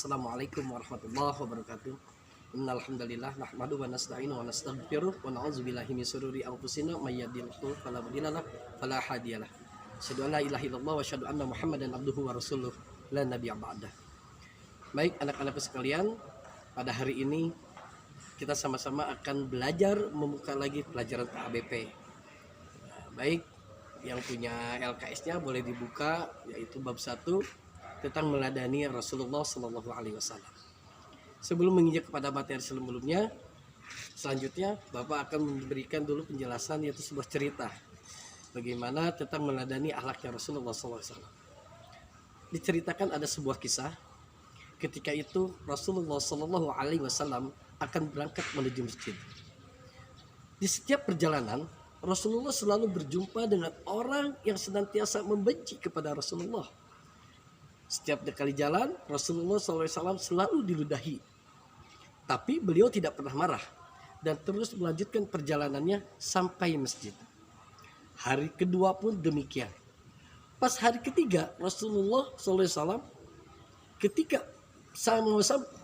Assalamualaikum warahmatullahi wabarakatuh. Innal hamdalillah nahmaduhu wa nasta'inu wa nastaghfiruh wa na'udzubillahi min shururi anfusina may yahdihillahu fala mudhillalah fala hadiyalah. Asyhadu an la ilaha illallah wa asyhadu anna Muhammadan abduhu wa rasuluh la nabiyya ba'dah. Baik anak-anakku sekalian, pada hari ini kita sama-sama akan belajar membuka lagi pelajaran ABP. Baik, yang punya LKS-nya boleh dibuka, yaitu bab 1 tentang meladani Rasulullah Shallallahu Alaihi Wasallam. Sebelum menginjak kepada materi sebelumnya, selanjutnya Bapak akan memberikan dulu penjelasan, yaitu sebuah cerita bagaimana tentang meladani akhlaknya Rasulullah Sallallahu Alaihi Wasallam. Diceritakan ada sebuah kisah. Ketika itu Rasulullah Shallallahu Alaihi Wasallam akan berangkat menuju masjid. Di setiap perjalanan Rasulullah selalu berjumpa dengan orang yang senantiasa membenci kepada Rasulullah. Setiap kali jalan, Rasulullah SAW selalu diludahi. Tapi beliau tidak pernah marah dan terus melanjutkan perjalanannya sampai masjid. Hari kedua pun demikian. Pas hari ketiga, Rasulullah SAW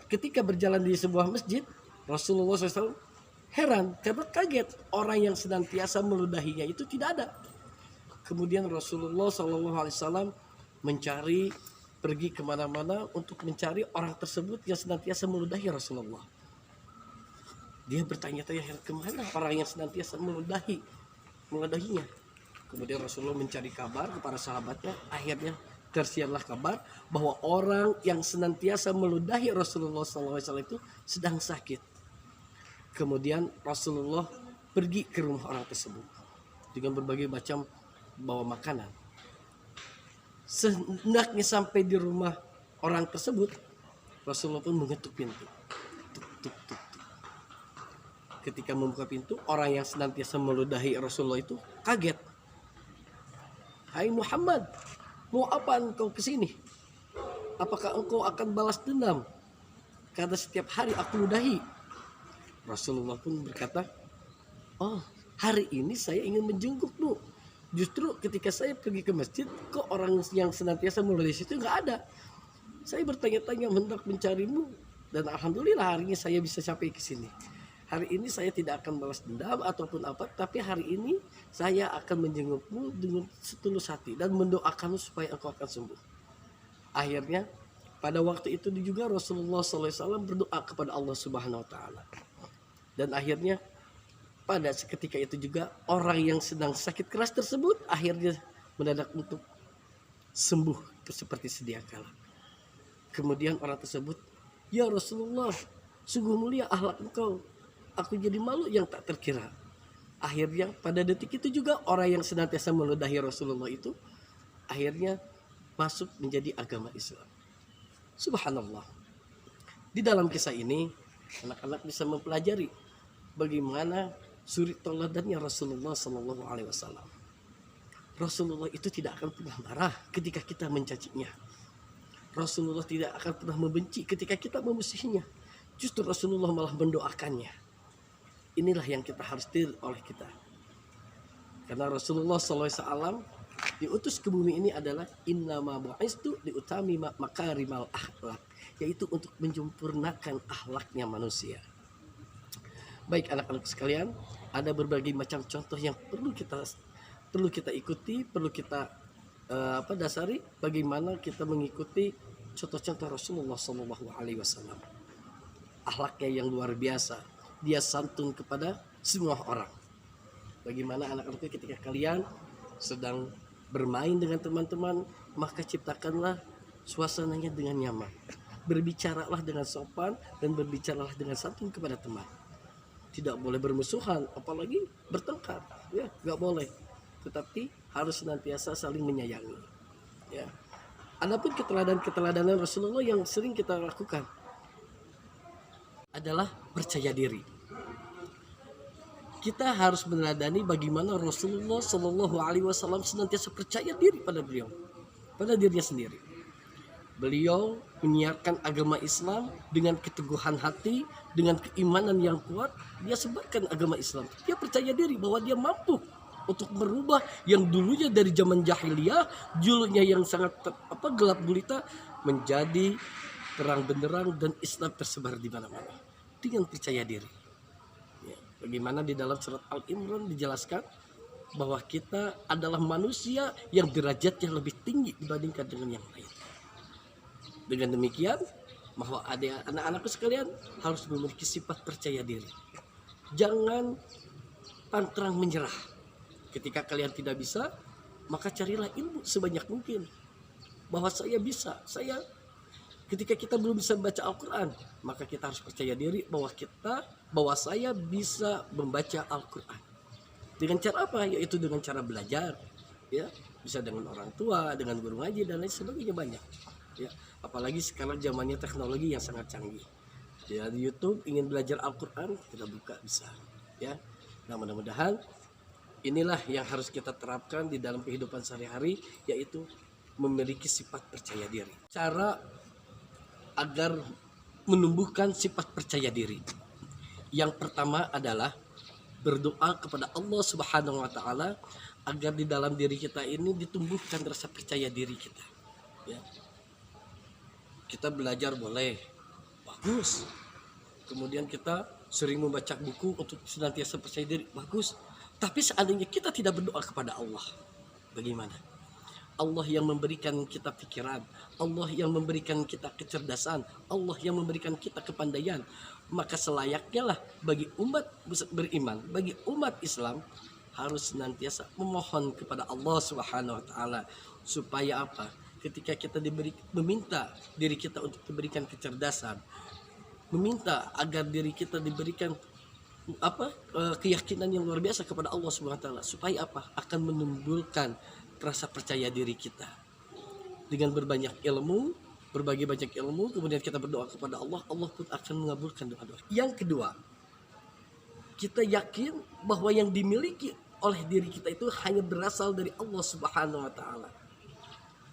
ketika berjalan di sebuah masjid, Rasulullah SAW heran karena kaget orang yang senantiasa meludahinya itu tidak ada. Kemudian Rasulullah SAW pergi kemana-mana untuk mencari orang tersebut yang senantiasa meludahi Rasulullah. Dia bertanya-tanya, kemana orang yang senantiasa meludahinya. Kemudian Rasulullah mencari kabar kepada sahabatnya. Akhirnya tersiarlah kabar bahwa orang yang senantiasa meludahi Rasulullah SAW itu sedang sakit. Kemudian Rasulullah pergi ke rumah orang tersebut dengan berbagai macam bawa makanan. Sehendaknya sampai di rumah orang tersebut, Rasulullah pun mengetuk pintu. Tuk, tuk, tuk, tuk. Ketika membuka pintu, orang yang senantiasa meludahi Rasulullah itu kaget. Hai Muhammad, mau apa engkau kesini? Apakah engkau akan balas dendam karena setiap hari aku ludahi? Rasulullah pun berkata, oh, hari ini saya ingin menjengukmu. Justru ketika saya pergi ke masjid, kok orang yang senantiasa meludahi situ nggak ada. Saya bertanya-tanya hendak mencarimu, dan alhamdulillah hari ini saya bisa sampai ke sini. Hari ini saya tidak akan balas dendam ataupun apa, tapi hari ini saya akan menjengukmu dengan setulus hati dan mendoakanmu supaya engkau akan sembuh. Akhirnya pada waktu itu juga Rasulullah SAW berdoa kepada Allah Subhanahu Wa Taala, dan akhirnya pada seketika itu juga orang yang sedang sakit keras tersebut akhirnya mendadak untuk sembuh seperti sedia kala. Kemudian orang tersebut, ya Rasulullah, sungguh mulia akhlak engkau. Aku jadi malu yang tak terkira. Akhirnya pada detik itu juga orang yang senantiasa meludahi Rasulullah itu akhirnya masuk menjadi agama Islam. Subhanallah. Di dalam kisah ini anak-anak bisa mempelajari bagaimana suri teladannya Rasulullah Sallallahu Alaihi Wasallam. Rasulullah itu tidak akan pernah marah ketika kita mencacinya. Rasulullah tidak akan pernah membenci ketika kita memusuhinya. Justru Rasulullah malah mendoakannya. Inilah yang kita harus tiru oleh kita. Karena Rasulullah Sallallahu Alaihi Wasallam diutus ke bumi ini adalah innama bu'istu liutami makarimal akhlak, yaitu untuk menyempurnakan akhlaknya manusia. Baik anak-anak sekalian, ada berbagai macam contoh yang perlu kita ikuti, perlu kita dasari bagaimana kita mengikuti contoh-contoh Rasulullah Shallallahu Alaihi Wasallam. Akhlaknya yang luar biasa, dia santun kepada semua orang. Bagaimana anak-anak ketika kalian sedang bermain dengan teman-teman, maka ciptakanlah suasananya dengan nyaman. Berbicaralah dengan sopan dan berbicaralah dengan santun kepada teman. Tidak boleh bermusuhan, apalagi bertengkar, ya nggak boleh. Tetapi harus senantiasa saling menyayangi. Ya. Adapun keteladanan Rasulullah yang sering kita lakukan adalah percaya diri. Kita harus meneladani bagaimana Rasulullah Shallallahu Alaihi Wasallam senantiasa percaya diri pada beliau, pada dirinya sendiri. Beliau menyiarkan agama Islam dengan keteguhan hati, dengan keimanan yang kuat. Dia sebarkan agama Islam. Dia percaya diri bahwa dia mampu untuk merubah yang dulunya dari zaman jahiliyah, julunya yang sangat gelap gulita, menjadi terang benderang dan Islam tersebar di mana-mana dengan percaya diri. Ya, bagaimana di dalam surat Al-Imran dijelaskan bahwa kita adalah manusia yang derajatnya lebih tinggi dibandingkan dengan yang lain. Dengan demikian, bahwa ada anak-anakku sekalian harus memiliki sifat percaya diri. Jangan pantang menyerah. Ketika kalian tidak bisa, maka carilah ilmu sebanyak mungkin. Bahwa saya bisa, ketika kita belum bisa membaca Al-Quran, maka kita harus percaya diri bahwa saya bisa membaca Al-Quran. Dengan cara apa? Yaitu dengan cara belajar, ya, bisa dengan orang tua, dengan guru ngaji dan lain sebagainya banyak. Ya, apalagi sekarang zamannya teknologi yang sangat canggih. Ya, di YouTube ingin belajar Al-Quran, kita buka bisa. Ya, nah mudah-mudahan inilah yang harus kita terapkan di dalam kehidupan sehari-hari, yaitu memiliki sifat percaya diri. Cara agar menumbuhkan sifat percaya diri. Yang pertama adalah berdoa kepada Allah Subhanahu wa taala agar di dalam diri kita ini ditumbuhkan rasa percaya diri kita. Ya. Kita belajar boleh, bagus. Kemudian kita sering membaca buku untuk senantiasa percaya diri, bagus. Tapi seandainya kita tidak berdoa kepada Allah, bagaimana? Allah yang memberikan kita pikiran, Allah yang memberikan kita kecerdasan, Allah yang memberikan kita kepandaian. Maka selayaknya lah bagi umat beriman, bagi umat Islam harus senantiasa memohon kepada Allah Subhanahu wa taala supaya apa? Ketika kita meminta diri kita untuk diberikan kecerdasan, meminta agar diri kita diberikan keyakinan yang luar biasa kepada Allah Subhanahu wa taala supaya apa? Akan menimbulkan rasa percaya diri kita. Dengan berbanyak ilmu, berbagi banyak ilmu, kemudian kita berdoa kepada Allah, Allah pun akan mengabulkan doa-doa. Yang kedua, kita yakin bahwa yang dimiliki oleh diri kita itu hanya berasal dari Allah Subhanahu wa taala.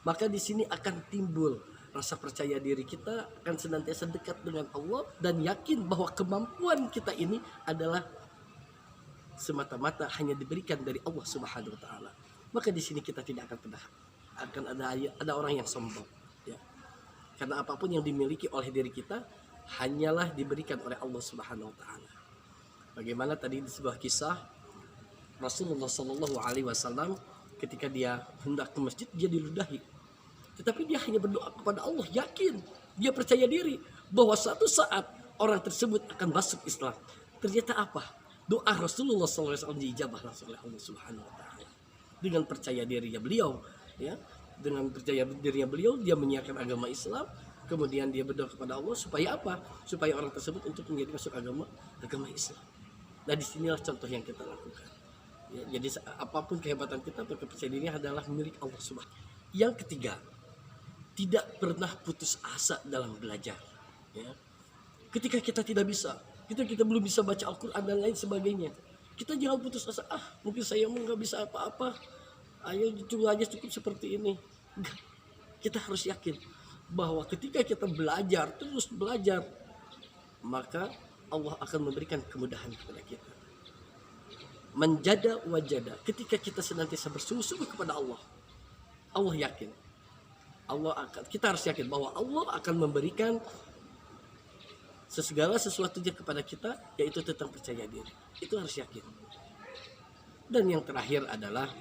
Maka di sini akan timbul rasa percaya diri kita akan senantiasa dekat dengan Allah dan yakin bahwa kemampuan kita ini adalah semata-mata hanya diberikan dari Allah Subhanahu wa taala. Maka di sini kita tidak akan pernah ada orang yang sombong, ya. Karena apapun yang dimiliki oleh diri kita hanyalah diberikan oleh Allah Subhanahu wa taala. Bagaimana tadi di sebuah kisah Rasulullah Shallallahu alaihi wasallam ketika dia hendak ke masjid, dia diludahi. Tetapi dia hanya berdoa kepada Allah, yakin, dia percaya diri bahwa suatu saat orang tersebut akan masuk Islam. Ternyata apa? Doa Rasulullah SAW diijabah oleh Allah Subhanahu wa taala. Dengan percaya dirinya beliau, ya, dengan percaya dirinya beliau, dia menyiarkan agama Islam. Kemudian dia berdoa kepada Allah supaya apa? Supaya orang tersebut untuk menjadi masuk agama Islam. Nah, disinilah contoh yang kita lakukan. Ya, jadi apapun kehebatan kita, percaya diri adalah milik Allah Subhanahu. Yang ketiga, tidak pernah putus asa dalam belajar. Ya. Ketika kita tidak bisa, kita belum bisa baca Al-Quran dan lain sebagainya, kita jangan putus asa. Mungkin saya nggak bisa apa-apa. Ayo coba aja cukup seperti ini. Enggak. Kita harus yakin bahwa ketika kita terus belajar, maka Allah akan memberikan kemudahan kepada kita. Menjada wajada. Ketika kita senantiasa bersungguh-sungguh kepada Allah, Allah yakin. Kita harus yakin bahwa Allah akan memberikan segala sesuatunya kepada kita, yaitu tentang percaya diri. Itu harus yakin. Dan yang terakhir adalah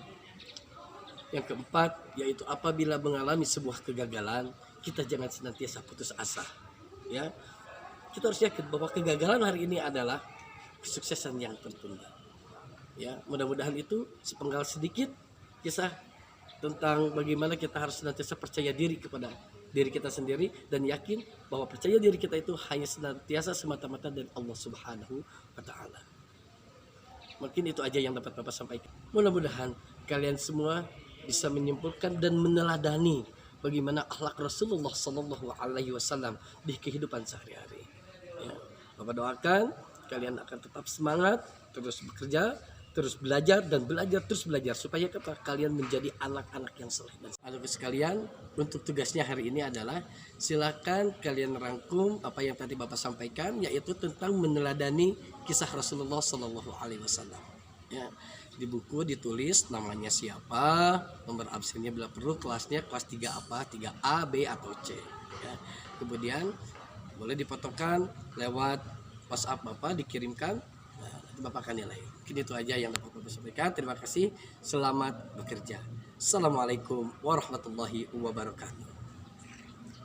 yang keempat, yaitu apabila mengalami sebuah kegagalan, kita jangan senantiasa putus asa. Ya, kita harus yakin bahwa kegagalan hari ini adalah kesuksesan yang tertunda. Ya, mudah-mudahan itu sepenggal sedikit kisah tentang bagaimana kita harus senantiasa percaya diri kepada diri kita sendiri dan yakin bahwa percaya diri kita itu hanya senantiasa semata-mata dari Allah Subhanahu wa taala. Mungkin itu aja yang dapat Bapak sampaikan. Mudah-mudahan kalian semua bisa menyimpulkan dan meneladani bagaimana akhlak Rasulullah Sallallahu alaihi wasallam di kehidupan sehari-hari. Ya, Bapak doakan kalian akan tetap semangat, terus bekerja, terus belajar dan terus belajar supaya kalian menjadi anak-anak yang saleh. Anak-anak sekalian, untuk tugasnya hari ini adalah silakan kalian rangkum apa yang tadi Bapak sampaikan, yaitu tentang meneladani kisah Rasulullah Sallallahu alaihi wasallam. Ya, Di buku ditulis namanya siapa, nomor absennya bila perlu, kelasnya kelas 3 apa, 3A, B atau C ya. Kemudian boleh dipotongkan lewat WhatsApp Bapak, dikirimkan. Nah, nanti Bapak akan nilai. Mungkin itu aja yang dapat Bapak sampaikan. Terima kasih. Selamat bekerja. Assalamualaikum warahmatullahi wabarakatuh.